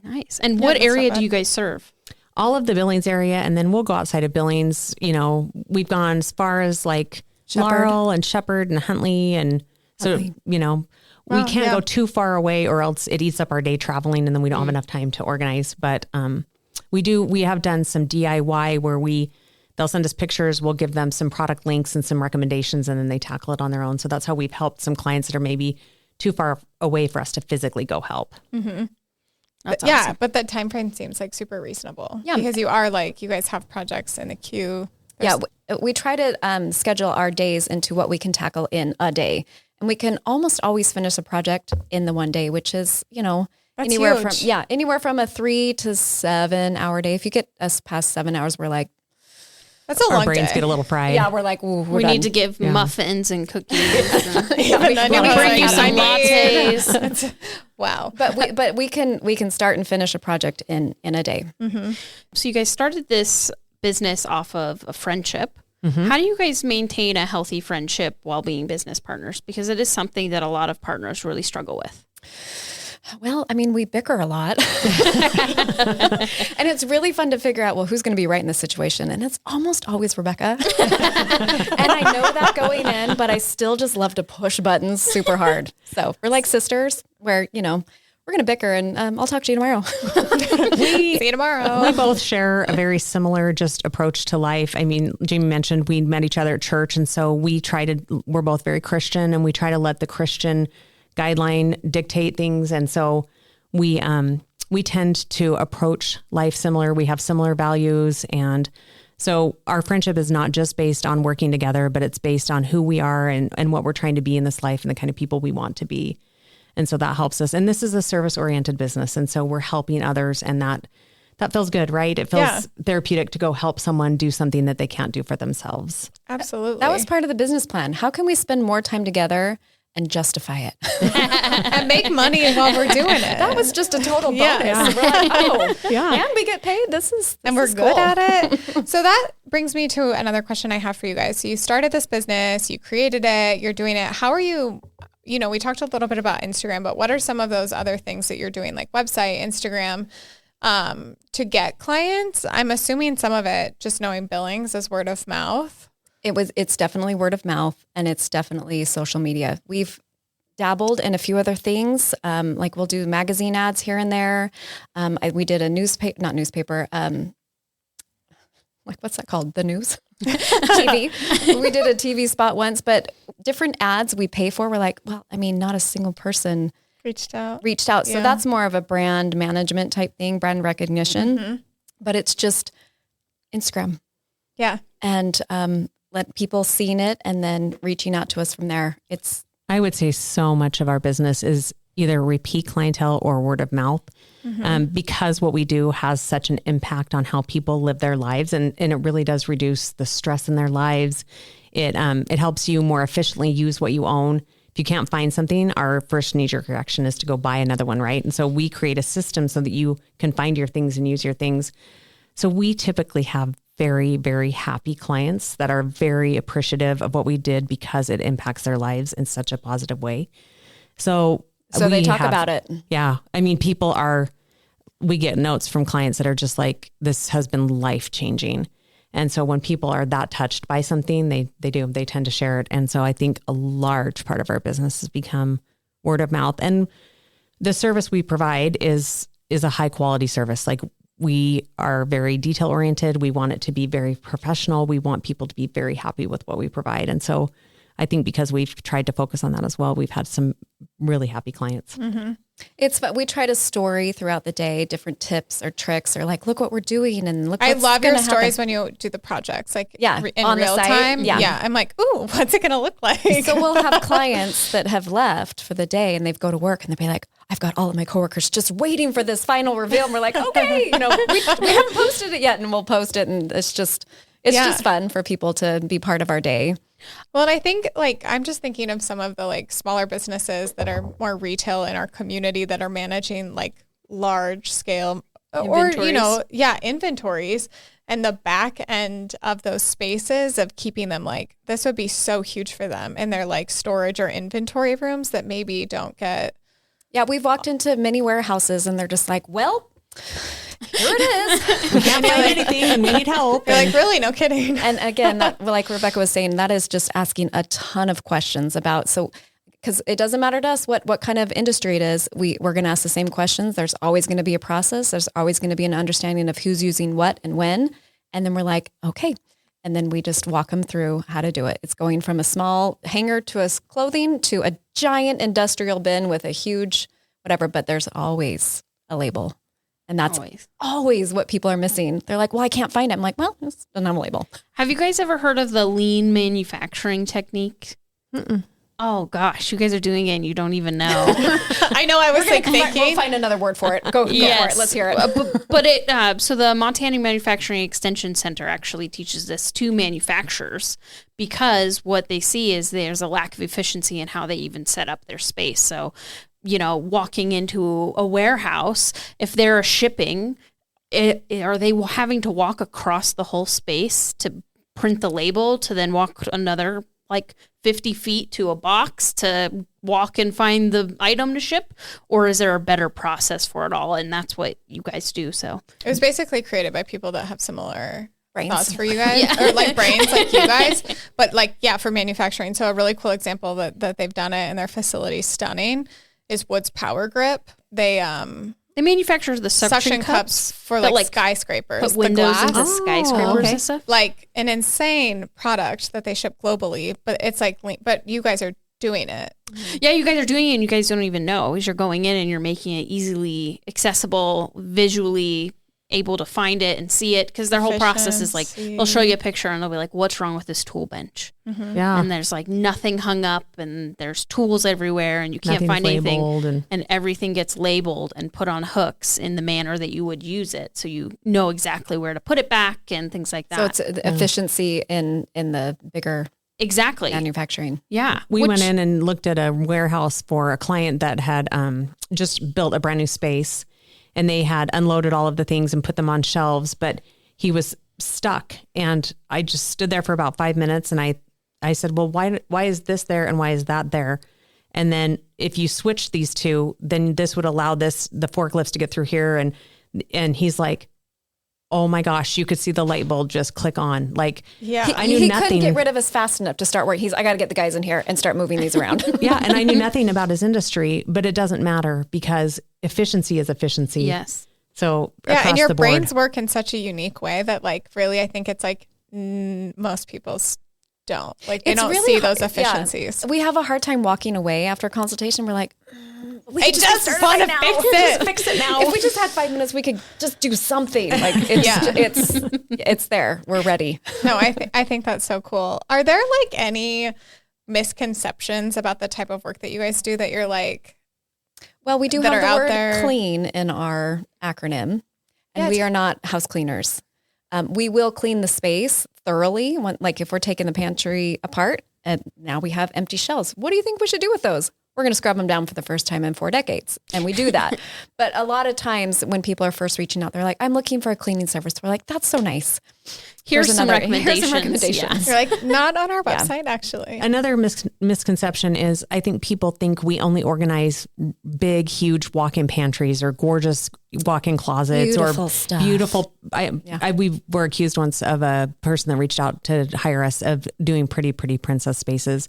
Nice. And what area do you guys serve? All of the Billings area. And then we'll go outside of Billings. We've gone as far as like Laurel and Shepherd and Huntley. And so, we can't go too far away or else it eats up our day traveling and then we don't have enough time to organize. But we have done some DIY where they'll send us pictures, we'll give them some product links and some recommendations, and then they tackle it on their own. So that's how we've helped some clients that are maybe too far away for us to physically go help. That's Yeah, awesome. but the time frame seems like super reasonable. Yeah. Because you guys have projects in the queue. We try to schedule our days into what we can tackle in a day. And we can almost always finish a project in the one day, which is, That's anywhere huge. anywhere from a 3 to 7 hour day. If you get us past 7 hours, we're like, That's a Our long brains day. get a little fried. yeah, we're like, ooh, We need to give muffins and cookies. And And then maybe you're bring you like, some I need- lattes. Wow. but we can start and finish a project in a day. So you guys started this business off of a friendship. How do you guys maintain a healthy friendship while being business partners? Because it is something that a lot of partners really struggle with. Well, I mean, we bicker a lot. And it's really fun to figure out, well, who's going to be right in this situation? And it's almost always Rebecca. And I know that going in, but I still just love to push buttons super hard. So we're like sisters where, we're going to bicker and I'll talk to you tomorrow. See you tomorrow. We both share a very similar just approach to life. I mean, Jamie mentioned we met each other at church. And so we're both very Christian and we try to let the Christian guideline dictate things. And so we tend to approach life similar. We have similar values. And so our friendship is not just based on working together, but it's based on who we are and what we're trying to be in this life and the kind of people we want to be. And so that helps us. And this is a service-oriented business. And so we're helping others. And that's That feels good, right? It feels therapeutic to go help someone do something that they can't do for themselves. Absolutely. That was part of the business plan. How can we spend more time together and justify it? And make money while we're doing it. That was just a total bonus. Yeah. We're like, oh, and we get paid. And we're is good cool. at it. So that brings me to another question I have for you guys. So you started this business, you created it, you're doing it. How are you, we talked a little bit about Instagram, but what are some of those other things that you're doing, like website, Instagram, to get clients? I'm assuming some of it, just knowing Billings, is word of mouth. It's definitely word of mouth, and it's definitely social media. We've dabbled in a few other things. Like we'll do magazine ads here and there. We did a not newspaper, like what's that called? The news? TV. We did a TV spot once, but different ads we pay for. We're like, well, I mean, not a single person Reached out. So that's more of a brand management type thing, brand recognition, but it's just Instagram. Yeah. And, let people seeing it and then reaching out to us from there. I would say so much of our business is either repeat clientele or word of mouth, because what we do has such an impact on how people live their lives, and it really does reduce the stress in their lives. It helps you more efficiently use what you own. If you can't find something, our first knee-jerk reaction is to go buy another one, right? And so we create a system so that you can find your things and use your things. So we typically have very, very happy clients that are very appreciative of what we did because it impacts their lives in such a positive way. So they talk about it. Yeah. I mean, we get notes from clients that are just like, this has been life-changing. And so when people are that touched by something, they tend to share it. And so I think a large part of our business has become word of mouth. And the service we provide is a high quality service. Like, we are very detail oriented. We want it to be very professional. We want people to be very happy with what we provide. And so I think because we've tried to focus on that as well, we've had some really happy clients. We try to story throughout the day, different tips or tricks, or like, look what we're doing. And look, I love your stories when you do the projects, like in on real the site. time. Yeah. I'm like, ooh, what's it going to look like? So we'll have clients that have left for the day and they've go to work and they'll be like, I've got all of my coworkers just waiting for this final reveal. And we're like, okay, we haven't posted it yet, and we'll post it. And it's just fun for people to be part of our day. Well, and I think I'm just thinking of some of the smaller businesses that are more retail in our community that are managing large scale inventories, and the back end of those spaces of keeping them this would be so huge for them in their storage or inventory rooms that maybe don't get. Yeah, we've walked into many warehouses and they're just like, well, here it is. We can't find anything and we need help. You're like, really? No kidding. And again, that, like Rebecca was saying, that is just asking a ton of questions about, because it doesn't matter to us what kind of industry it is. We're going to ask the same questions. There's always going to be a process. There's always going to be an understanding of who's using what and when. And then we're like, okay. And then we just walk them through how to do it. It's going from a small hanger to a clothing to a giant industrial bin with a huge whatever, but there's always a label. And that's always what people are missing. They're like, well, I can't find it. I'm like, well, it's another label. Have you guys ever heard of the lean manufacturing technique? Mm-mm. Oh gosh, you guys are doing it and you don't even know. I know. I was thinking. We'll find another word for it. Go for it. Let's hear it. But so the Montana Manufacturing Extension Center actually teaches this to manufacturers, because what they see is there's a lack of efficiency in how they even set up their space. So, walking into a warehouse, if they're shipping, are they having to walk across the whole space to print the label to then walk another 50 feet to a box to walk and find the item to ship? Or is there a better process for it all? And that's what you guys do. So it was basically created by people that have similar brains thoughts for you guys, or brains like you guys, but for manufacturing. So a really cool example that they've done it and their facility stunning is Wood's Power Grip. They manufacture the suction cups for skyscrapers. Put windows into skyscrapers and stuff. An insane product that they ship globally, but it's but you guys are doing it. Yeah, you guys are doing it and you guys don't even know, because you're going in and you're making it easily accessible visually able to find it and see it, because their whole process is like, they'll show you a picture and they'll be like, what's wrong with this tool bench? Yeah. And there's like nothing hung up and there's tools everywhere and you can't Nothing's find anything. labeled And everything gets labeled and put on hooks in the manner that you would use it. So you know exactly where to put it back and things like that. So it's efficiency in the bigger exactly manufacturing. Yeah. We went in and looked at a warehouse for a client that had just built a brand new space, and they had unloaded all of the things and put them on shelves, but he was stuck. And I just stood there for about 5 minutes and I said, well, why is this there and why is that there? And then if you switch these two, then this would allow the forklifts to get through here. And he's like, oh my gosh, you could see the light bulb just click on. Like, I knew he nothing. couldn't get rid of us fast enough to start working. I got to get the guys in here and start moving these around. Yeah. And I knew nothing about his industry, but it doesn't matter because efficiency is efficiency. Yes. So and your the board. brains work in such a unique way that like, really, I think it's like most people's don't. Like they don't see those efficiencies. Yeah. We have a hard time walking away after a consultation. We're like, I just want to fix it. Just fix it now. If we just had 5 minutes, we could just do something. Like it's there. We're ready. No, I think that's so cool. Are there like any misconceptions about the type of work that you guys do that you're like? Well, we do that have are the out word there? Clean in our acronym, and Yeah, we are not house cleaners. We will clean the space thoroughly. Like if we're taking the pantry apart and now we have empty shelves, what do you think we should do with those? We're going to scrub them down for the first time in 4 decades. And we do that. But a lot of times when people are first reaching out, they're like, I'm looking for a cleaning service. We're like, that's so nice. Here's some recommendations. Yeah. You're like, not on our website, actually. Another misconception is I think people think we only organize big, huge walk-in pantries or gorgeous walk-in closets Beautiful or stuff. beautiful. We were accused once of a person that reached out to hire us of doing pretty princess spaces.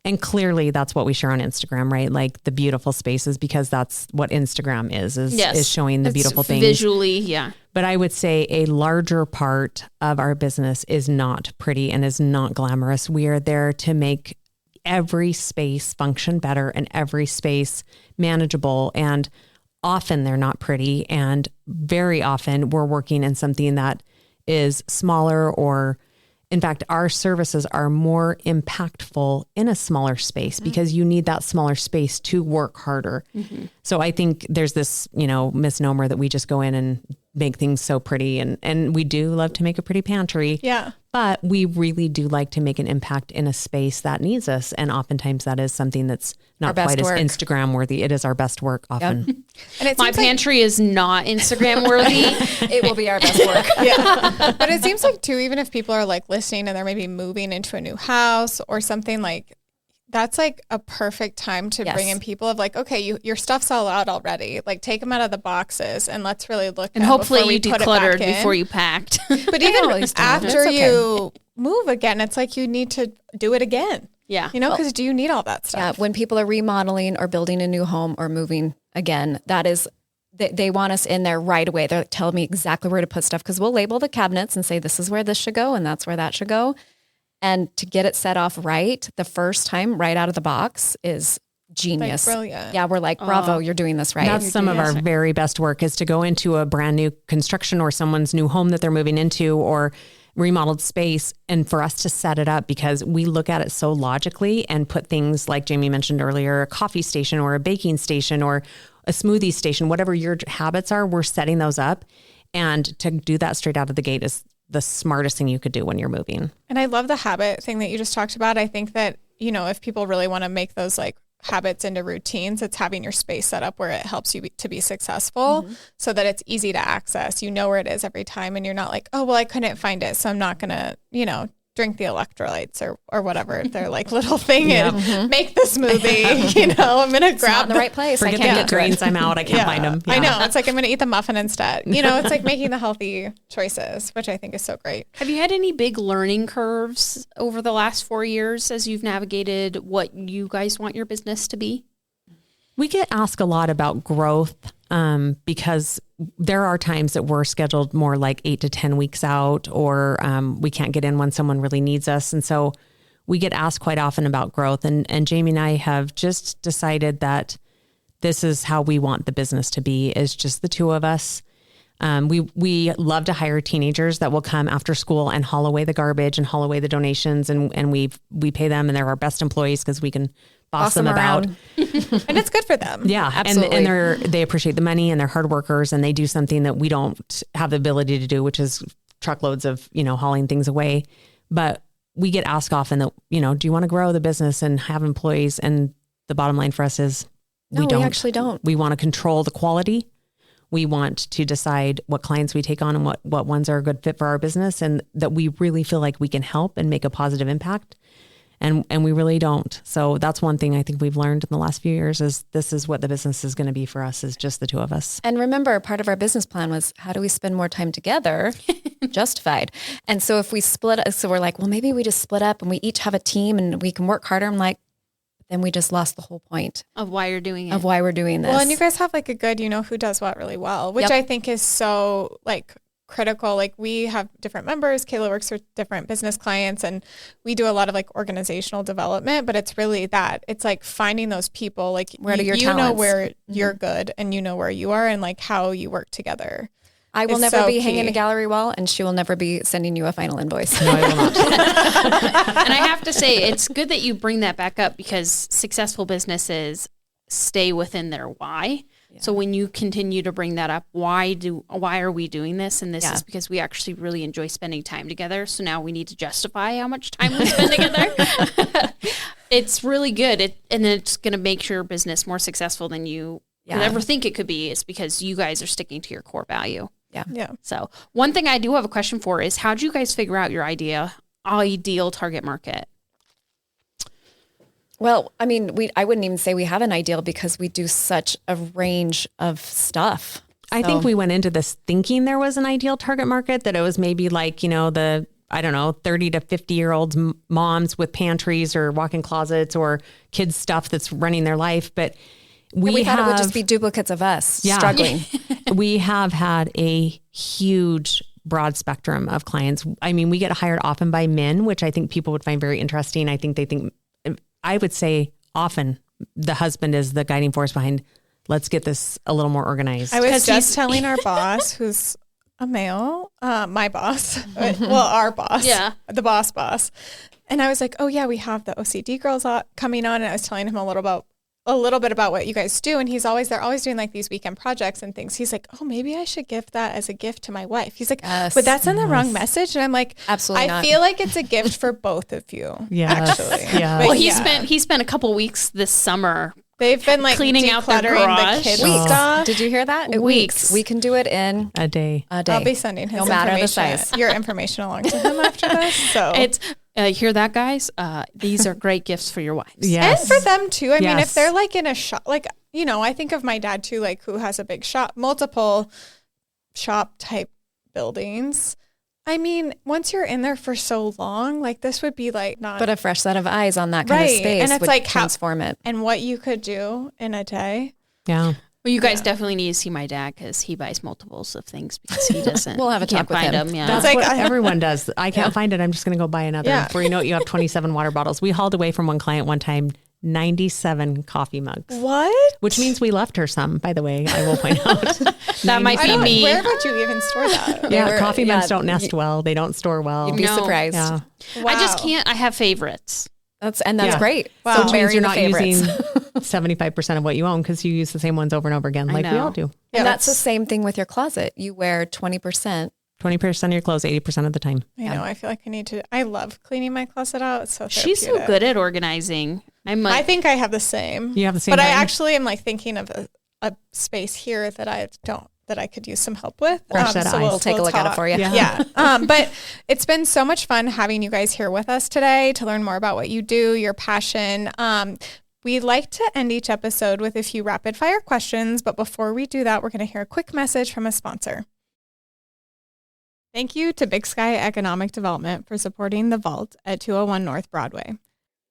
And clearly that's what we share on Instagram, right? Like the beautiful spaces, because that's what Instagram is showing the beautiful things. Visually, yeah. But I would say a larger part of our business is not pretty and is not glamorous. We are there to make every space function better and every space manageable. And often they're not pretty. And very often we're working in something that is smaller, or in fact, our services are more impactful in a smaller space because you need that smaller space to work harder. Mm-hmm. So I think there's this, misnomer that we just go in and make things so pretty. And we do love to make a pretty pantry. Yeah. But we really do like to make an impact in a space that needs us. And oftentimes that is something that's not quite as Instagram worthy. It is our best work often. Yep. And my pantry is not Instagram worthy. It will be our best work. Yeah. But it seems like too, even if people are like listening and they're maybe moving into a new house or something, like that's like a perfect time to bring in people of like, okay, your stuff's all out already. Like take them out of the boxes and let's really look. And hopefully you decluttered before you packed. But even after you move again, it's like you need to do it again. Yeah. Because do you need all that stuff? Yeah. When people are remodeling or building a new home or moving again, that is, they want us in there right away. They're telling me exactly where to put stuff because we'll label the cabinets and say, this is where this should go and that's where that should go. And to get it set off right the first time, right out of the box, is genius. Like brilliant. Yeah, we're like, bravo, you're doing this right. That's some of our very best work, is to go into a brand new construction or someone's new home that they're moving into or remodeled space, and for us to set it up, because we look at it so logically and put things like Jamie mentioned earlier, a coffee station or a baking station or a smoothie station, whatever your habits are, we're setting those up. And to do that straight out of the gate is the smartest thing you could do when you're moving. And I love the habit thing that you just talked about. I think that, if people really want to make those like habits into routines, it's having your space set up where it helps you to be successful so that it's easy to access. You know where it is every time and you're not like, oh, well, I couldn't find it, so I'm not going to, drink the electrolytes or whatever their like little thing and make the smoothie. I'm going to grab the right place. Forget I can't the greens. I'm out. I can't find them. Yeah. I know. It's like, I'm going to eat the muffin instead. It's like making the healthy choices, which I think is so great. Have you had any big learning curves over the last 4 years as you've navigated what you guys want your business to be? We get asked a lot about growth because there are times that we're scheduled more like 8 to 10 weeks out, or we can't get in when someone really needs us. And so we get asked quite often about growth. And Jamie and I have just decided that this is how we want the business to be, is just the two of us. We love to hire teenagers that will come after school and haul away the garbage and haul away the donations. And we pay them, and they're our best employees because we can boss them about. And it's good for them. Yeah. Absolutely. And they appreciate the money, and they're hard workers, and they do something that we don't have the ability to do, which is truckloads of, hauling things away. But we get asked often that, do you want to grow the business and have employees? And the bottom line for us is we actually don't. We want to control the quality. We want to decide what clients we take on and what ones are a good fit for our business, and that we really feel like we can help and make a positive impact. And we really don't. So that's one thing I think we've learned in the last few years is this is what the business is going to be for us, is just the two of us. And remember, part of our business plan was, how do we spend more time together? Justified. And so if we so we're like, well, maybe we just split up and we each have a team and we can work harder. I'm like, then we just lost the whole point of why you're doing it. Of why we're doing this. Well, and you guys have like a good, who does what really well, which I think is so like critical. Like we have different members. Kayla works with different business clients, and we do a lot of like organizational development, but it's really that it's like finding those people, like where do your you talents? know where you're good and you know where you are and like how you work together. I will It's never so be key. hanging a gallery wall, and she will never be sending you a final invoice. No, I will not. And I have to say, it's good that you bring that back up, because successful businesses stay within their why. Yeah. So when you continue to bring that up, why are we doing this? And this is because we actually really enjoy spending time together. So now we need to justify how much time we spend together. It's really good. And it's going to make your business more successful than you could ever think it could be, is because you guys are sticking to your core value. Yeah. So one thing I do have a question for is, how do you guys figure out your ideal target market? Well, I mean, I wouldn't even say we have an ideal, because we do such a range of stuff. I think we went into this thinking there was an ideal target market, that it was maybe like, the, 30 to 50-year-old moms with pantries or walk-in closets or kids stuff that's running their life. But we thought it would just be duplicates of us struggling. We have had a huge broad spectrum of clients. I mean, we get hired often by men, which I think people would find very interesting. I would say often the husband is the guiding force behind, let's get this a little more organized. I was just telling our boss, who's a male, my boss, our boss, the boss. And I was like, oh yeah, we have the OCD Girls coming on. And I was telling him a little bit about what you guys do. And they're always doing like these weekend projects and things. He's like, oh, maybe I should give that as a gift to my wife. He's like, but that's in the wrong message. And I'm like, absolutely not. I feel like it's a gift for both of you. Actually. Yeah. But Well, he spent a couple weeks this summer. They've been like cleaning out their decluttering garage. the kids' Weeks. stuff. Did you hear that? Weeks. We can do it in a day. I'll be sending his no matter the information, size. your information along to him after this. So It's hear that, guys? These are great gifts for your wives. Yes. And for them too. I mean, Yes. if they're like in a shop, like, I think of my dad too, like who has a big shop, multiple shop type buildings. I mean, once you're in there for so long, like this would be like not. But a fresh set of eyes on that kind of space and it's would like transform it. And what you could do in a day. Yeah. Well, you guys definitely need to see my dad, because he buys multiples of things because he doesn't. We'll have a can't talk with find him. them. Yeah. That's like, what everyone does. I can't find it. I'm just going to go buy another. Yeah. Before you know it, you have 27 water bottles. We hauled away from one client one time 97 coffee mugs. What? Which means we left her some, by the way, I will point out. That might I be don't, me. where would you even store that? Yeah, coffee mugs don't nest well. They don't store well. You'd be No. surprised. Yeah. I just can't. I have favorites. That's Yeah. great. Wow. So Which means marry you're the not favorites. using 75% of what you own, because you use the same ones over and over again, like we know. all do. Yeah, And that's the same thing with your closet. You wear 20%. 20% of your clothes, 80% of the time. I know. I feel like I love cleaning my closet out. It's so She's so therapeutic. good at organizing. I'm like, I think I have the same. You have the same But I thing? actually am like thinking of a space here that I could use some help with. Fresh set of eyes. We'll take a look at it for you. Yeah. But it's been so much fun having you guys here with us today to learn more about what you do, your passion. We like to end each episode with a few rapid fire questions, but before we do that, we're going to hear a quick message from a sponsor. Thank you to Big Sky Economic Development for supporting The Vault at 201 North Broadway.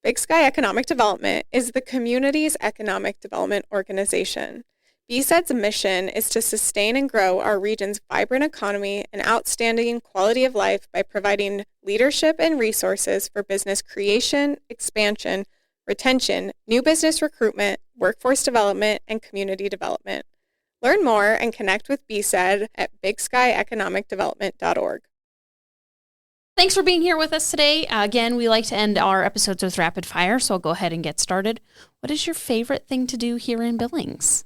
Big Sky Economic Development is the community's economic development organization. BSED's mission is to sustain and grow our region's vibrant economy and outstanding quality of life by providing leadership and resources for business creation, expansion, retention, new business recruitment, workforce development, and community development. Learn more and connect with BSED at bigskyeconomicdevelopment.org. Thanks for being here with us today. Again, we like to end our episodes with rapid fire, so I'll go ahead and get started. What is your favorite thing to do here in Billings?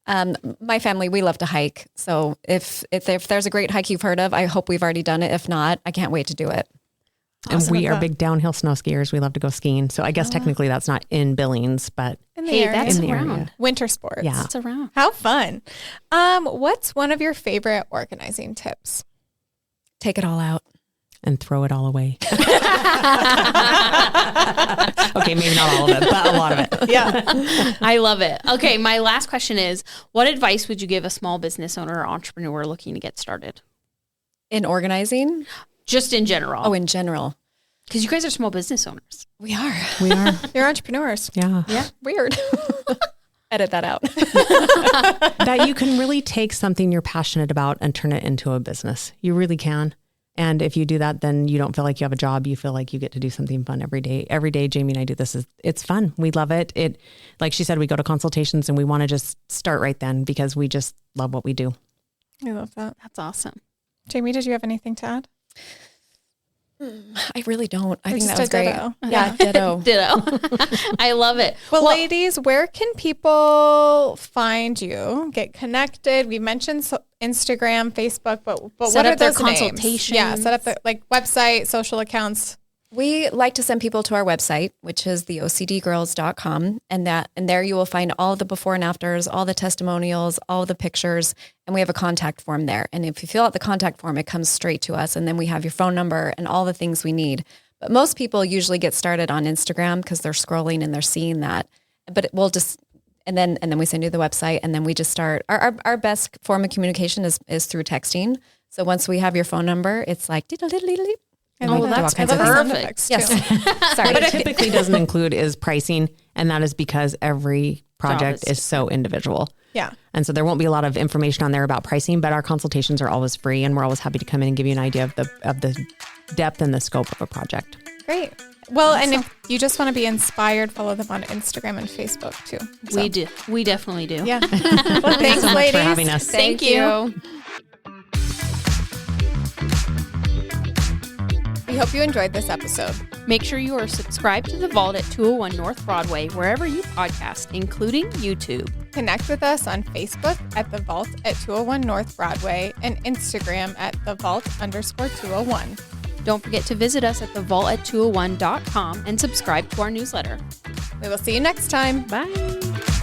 My family, we love to hike. So if there's a great hike you've heard of, I hope we've already done it. If not, I can't wait to do it. And we are big downhill snow skiers. We love to go skiing. So I guess technically that's not in Billings, but that's in the around. area. Winter sports. Yeah. It's around. How fun. What's one of your favorite organizing tips? Take it all out. And throw it all away. Okay, maybe not all of it, but a lot of it. Yeah. I love it. Okay, my last question is, what advice would you give a small business owner or entrepreneur looking to get started? In organizing? Just in general. Oh, in general. Because you guys are small business owners. We are. We are. You're entrepreneurs. Yeah. Yeah. Weird. Edit that out. That you can really take something you're passionate about and turn it into a business. You really can. And if you do that, then you don't feel like you have a job. You feel like you get to do something fun every day. Every day, Jamie and I do this. It's fun. We love it. Like she said, we go to consultations and we want to just start right then because we just love what we do. I love that. That's awesome. Jamie, did you have anything to add? I really don't. I think just that was a great. ditto. Yeah, ditto. Ditto. I love it. Well, ladies, where can people find you? Get connected. We mentioned Instagram, Facebook, but what are their those names? consultations. Yeah, set up the website, social accounts. We like to send people to our website, which is the OCDgirls.com. And there you will find all the before and afters, all the testimonials, all the pictures, and we have a contact form there. And if you fill out the contact form, it comes straight to us. And then we have your phone number and all the things we need. But most people usually get started on Instagram because they're scrolling and they're seeing that. But we'll just, and then we send you the website and then we just start. Our best form of communication is through texting. So once we have your phone number, it's like, diddle-diddle-diddle. That's perfect. Yes. Sorry. What it typically doesn't include is pricing. And that is because every project is so individual. Yeah. And so there won't be a lot of information on there about pricing, but our consultations are always free and we're always happy to come in and give you an idea of the depth and the scope of a project. Great. Well, and if you just want to be inspired, follow them on Instagram and Facebook too. So. We do. We definitely do. Yeah. Well, thanks, so much ladies. for having us. Thank you. We hope you enjoyed this episode. Make sure you are subscribed to The Vault at 201 North Broadway, wherever you podcast, including YouTube. Connect with us on Facebook at The Vault at 201 North Broadway and Instagram at TheVault_201. Don't forget to visit us at thevault@201.com and subscribe to our newsletter. We will see you next time. Bye.